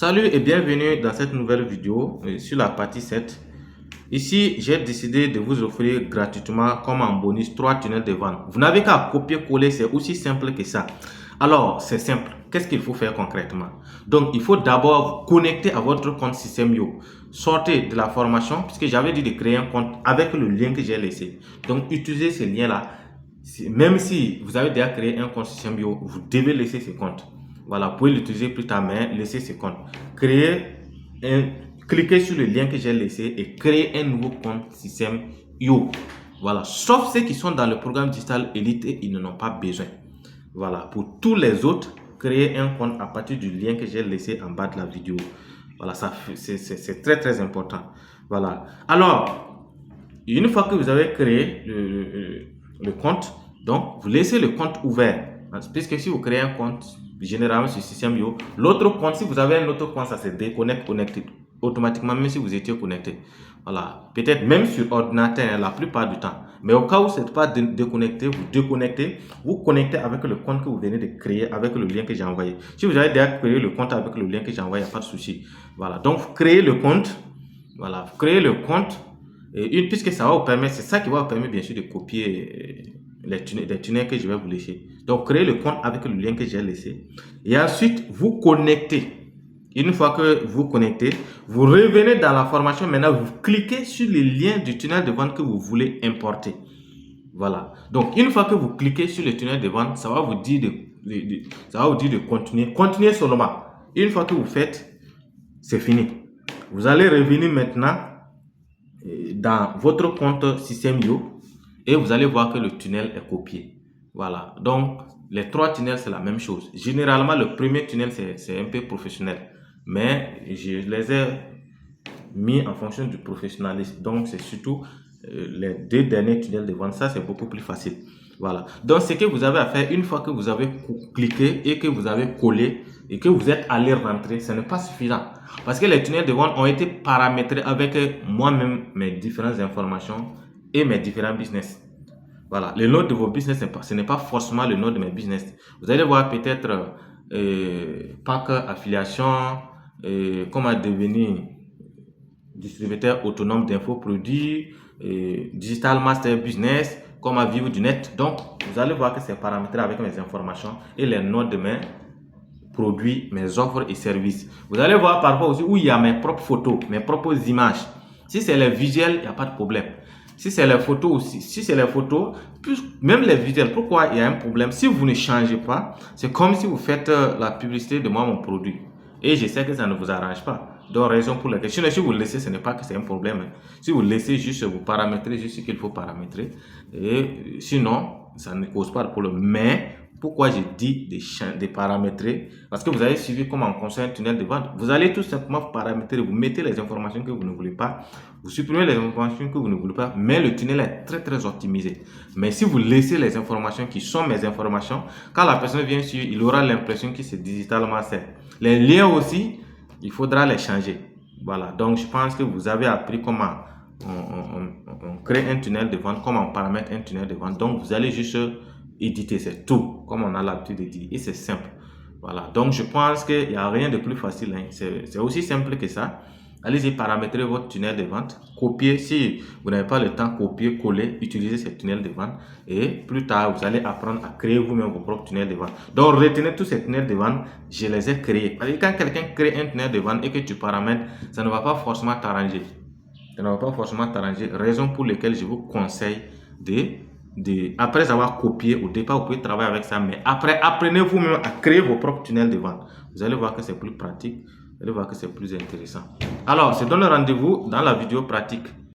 Salut et bienvenue dans cette nouvelle vidéo sur la partie 7. Ici, j'ai décidé de vous offrir gratuitement comme en bonus 3 tunnels de vente. Vous n'avez qu'à copier-coller, c'est aussi simple que ça. Alors, c'est simple. Qu'est-ce qu'il faut faire concrètement? Donc, il faut d'abord vous connecter à votre compte Système.io. Sortez de la formation, puisque j'avais dit de créer un compte avec le lien que j'ai laissé. Donc, utilisez ce lien-là. Même si vous avez déjà créé un compte Système.io, vous devez laisser ce compte. Voilà, vous pouvez l'utiliser plus tard, mais laissez ce compte. Cliquez sur le lien que j'ai laissé et créez un nouveau compte Système.io. Voilà, sauf ceux qui sont dans le programme Digital Elite, ils n'en ont pas besoin. Voilà, pour tous les autres, créez un compte à partir du lien que j'ai laissé en bas de la vidéo. Voilà, c'est très important. Voilà. Alors, une fois que vous avez créé le compte, donc vous laissez le compte ouvert. Puisque si vous créez un compte, généralement sur Système.io, l'autre compte, si vous avez un autre compte, ça se déconnecte automatiquement, même si vous étiez connecté. Voilà. Peut-être même sur ordinateur, la plupart du temps. Mais au cas où ce n'est pas déconnecté, vous déconnectez, vous connectez avec le compte que vous venez de créer, avec le lien que j'ai envoyé. Si vous avez déjà créé le compte avec le lien que j'ai envoyé, il n'y a pas de souci. Voilà. Donc, vous créez le compte. Voilà. Vous créez le compte. Puisque ça va vous permettre, c'est ça qui va vous permettre bien sûr de copier les tunnels que je vais vous laisser. Donc, créez le compte avec le lien que j'ai laissé. Et ensuite, vous connectez. Une fois que vous connectez, vous revenez dans la formation. Maintenant, vous cliquez sur le lien du tunnel de vente que vous voulez importer. Voilà. Donc, une fois que vous cliquez sur le tunnel de vente, ça va vous dire de continuer. Continuez seulement. Une fois que vous faites, c'est fini. Vous allez revenir maintenant dans votre compte Système.io et vous allez voir que le tunnel est copié. Voilà. Donc, les 3 tunnels, c'est la même chose. Généralement, le premier tunnel, c'est un peu professionnel. Mais je les ai mis en fonction du professionnalisme. Donc, c'est surtout les 2 derniers tunnels de vente. Ça, c'est beaucoup plus facile. Voilà. Donc, ce que vous avez à faire, une fois que vous avez cliqué et que vous avez collé et que vous êtes allé rentrer, ce n'est pas suffisant. Parce que les tunnels de vente ont été paramétrés avec moi-même, mes différentes informations et mes différents business. Voilà. Le nom de vos business, ce n'est pas forcément le nom de mes business. Vous allez voir peut-être pack affiliation, comment devenir distributeur autonome d'infoproduits, digital master business, comment vivre du net. Donc, vous allez voir que c'est paramétré avec mes informations et les noms de mes produits, mes offres et services. Vous allez voir parfois aussi où il y a mes propres photos, mes propres images. Si c'est les visuels, il n'y a pas de problème. Si c'est les photos aussi, si c'est les photos, même les visuels, pourquoi il y a un problème? Si vous ne changez pas, c'est comme si vous faites la publicité de moi, mon produit. Et je sais que ça ne vous arrange pas. Donc, raison pour laquelle, si vous le laissez, ce n'est pas que c'est un problème. Si vous laissez juste, vous paramétrez juste ce qu'il faut paramétrer. Et sinon, ça ne cause pas de problème. Mais, pourquoi je dis de paramétrer? Parce que vous avez suivi comment on construit un tunnel de vente. Vous allez tout simplement paramétrer, vous mettez les informations que vous ne voulez pas, vous supprimez les informations que vous ne voulez pas, mais le tunnel est très optimisé. Mais si vous laissez les informations qui sont mes informations, quand la personne vient sur, il aura l'impression que c'est digitalement fait. Les liens aussi, il faudra les changer. Voilà, donc je pense que vous avez appris comment on crée un tunnel de vente, comment on paramètre un tunnel de vente. Donc vous allez juste éditer, c'est tout, comme on a l'habitude de dire, et c'est simple. Voilà, donc je pense qu'il n'y a rien de plus facile, hein. C'est aussi simple que ça. Allez-y, paramétrer votre tunnel de vente, copier, si vous n'avez pas le temps, copier, coller, utiliser ces tunnels de vente et plus tard, vous allez apprendre à créer vous-même vos propres tunnels de vente. Donc, retenez tous ces tunnels de vente, je les ai créés. Parce que quand quelqu'un crée un tunnel de vente et que tu paramètres, ça ne va pas forcément t'arranger. Ça ne va pas forcément t'arranger, raison pour laquelle je vous conseille après avoir copié, au départ, vous pouvez travailler avec ça, mais après, apprenez vous-même à créer vos propres tunnels de vente. Vous allez voir que c'est plus pratique. Vous allez voir que c'est plus intéressant. Alors, je donne rendez-vous dans la vidéo pratique